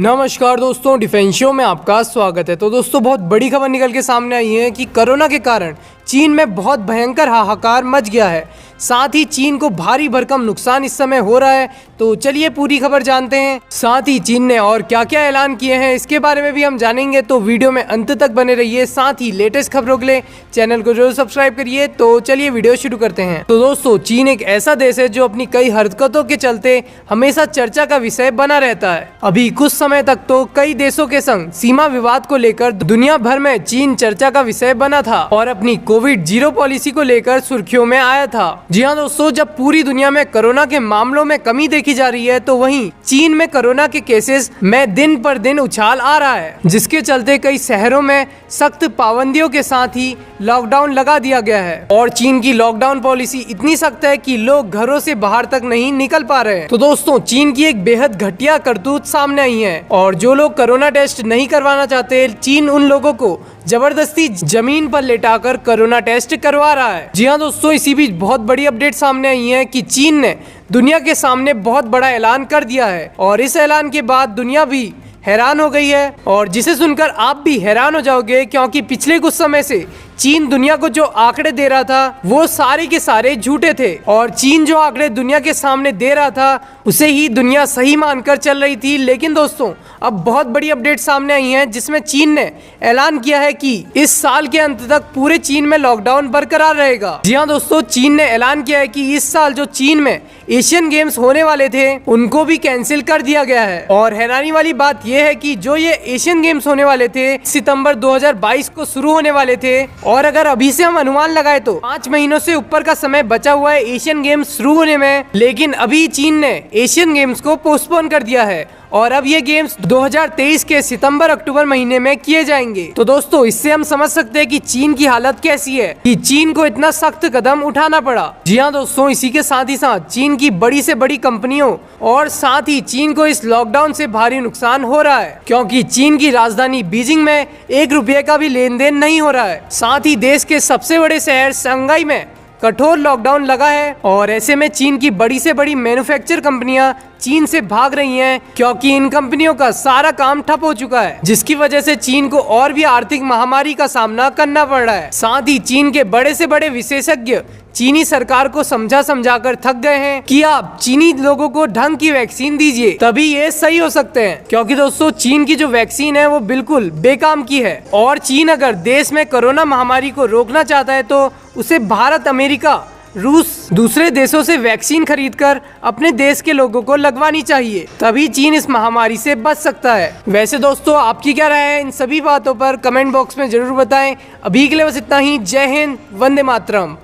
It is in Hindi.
नमस्कार दोस्तों, डिफेंस शो में आपका स्वागत है। तो दोस्तों, बहुत बड़ी खबर निकल के सामने आई है कि कोरोना के कारण चीन में बहुत भयंकर हाहाकार मच गया है। साथ ही चीन को भारी भरकम नुकसान इस समय हो रहा है। तो चलिए पूरी खबर जानते हैं। साथ ही चीन ने और क्या क्या ऐलान किए हैं इसके बारे में भी हम जानेंगे। तो वीडियो में अंत तक बने रहिए। साथ ही लेटेस्ट खबरों के लिए चैनल को जरूर सब्सक्राइब करिए। तो चलिए वीडियो शुरू करते हैं। तो दोस्तों, चीन एक ऐसा देश है जो अपनी कई हरकतों के चलते हमेशा चर्चा का विषय बना रहता है। अभी कुछ समय तक तो कई देशों के संग सीमा विवाद को लेकर दुनिया भर में चीन चर्चा का विषय बना था और अपनी कोविड-0 पॉलिसी को लेकर सुर्खियों में आया था। जी हाँ दोस्तों, जब पूरी दुनिया में कोरोना के मामलों में कमी देखी जा रही है तो वहीं चीन में कोरोना के केसेस में दिन पर दिन उछाल आ रहा है, जिसके चलते कई शहरों में सख्त पाबंदियों के साथ ही लॉकडाउन लगा दिया गया है। और चीन की लॉकडाउन पॉलिसी इतनी सख्त है कि लोग घरों से बाहर तक नहीं निकल पा रहे हैं। तो दोस्तों, चीन की एक बेहद घटिया करतूत सामने आई है और जो लोग कोरोना टेस्ट नहीं करवाना चाहते, चीन उन लोगों को जबरदस्ती जमीन पर लेटाकर कोरोना टेस्ट करवा रहा है। जी हाँ दोस्तों, इसी बीच बहुत बड़ी अपडेट सामने आई है कि चीन ने दुनिया के सामने बहुत बड़ा ऐलान कर दिया है और इस ऐलान के बाद दुनिया भी हैरान हो गई है और जिसे सुनकर आप भी हैरान हो जाओगे, क्योंकि पिछले कुछ समय से चीन दुनिया को जो आंकड़े दे रहा था वो सारे के सारे झूठे थे और चीन जो आंकड़े दुनिया के सामने दे रहा था उसे ही दुनिया सही मानकर चल रही थी। लेकिन दोस्तों, अब बहुत बड़ी अपडेट सामने आई है जिसमें चीन ने ऐलान किया है कि इस साल के अंत तक पूरे चीन में लॉकडाउन बरकरार रहेगा। जी हाँ दोस्तों, चीन ने ऐलान किया है कि इस साल जो चीन में एशियन गेम्स होने वाले थे उनको भी कैंसिल कर दिया गया है। और हैरानी वाली बात यह है कि जो ये एशियन गेम्स होने वाले थे सितंबर 2022 को शुरू होने वाले थे और अगर अभी से हम अनुमान लगाए तो 5 महीनों से ऊपर का समय बचा हुआ है एशियन गेम्स शुरू होने में। लेकिन अभी चीन ने एशियन गेम्स को पोस्टपोन कर दिया है और अब ये गेम्स 2023 के सितंबर-अक्टूबर महीने में किए जाएंगे। तो दोस्तों, इससे हम समझ सकते हैं कि चीन की हालत कैसी है कि चीन को इतना सख्त कदम उठाना पड़ा। जी हाँ दोस्तों, इसी के साथ ही साथ चीन की बड़ी से बड़ी कंपनियों और साथ ही चीन को इस लॉकडाउन से भारी नुकसान हो रहा है, क्योंकि चीन की राजधानी बीजिंग में 1 रुपये का भी लेन देन नहीं हो रहा है। साथ ही देश के सबसे बड़े शहर शंघाई में कठोर लॉकडाउन लगा है और ऐसे में चीन की बड़ी से बड़ी मैन्युफैक्चर कंपनियां चीन से भाग रही हैं, क्योंकि इन कंपनियों का सारा काम ठप हो चुका है, जिसकी वजह से चीन को और भी आर्थिक महामारी का सामना करना पड़ रहा है। साथ ही चीन के बड़े से बड़े विशेषज्ञ चीनी सरकार को समझा कर थक गए हैं कि आप चीनी लोगों को ढंग की वैक्सीन दीजिए, तभी ये सही हो सकते हैं। क्योंकि दोस्तों, चीन की जो वैक्सीन है वो बिल्कुल बेकाम की है और चीन अगर देश में कोरोना महामारी को रोकना चाहता है तो उसे भारत, अमेरिका, रूस, दूसरे देशों से वैक्सीन खरीदकर अपने देश के लोगों को लगवानी चाहिए, तभी चीन इस महामारी से बच सकता है। वैसे दोस्तों, आपकी क्या राय है इन सभी बातों पर कमेंट बॉक्स में जरूर बताएं। अभी के लिए बस इतना ही। जय हिंद, वंदे मातरम।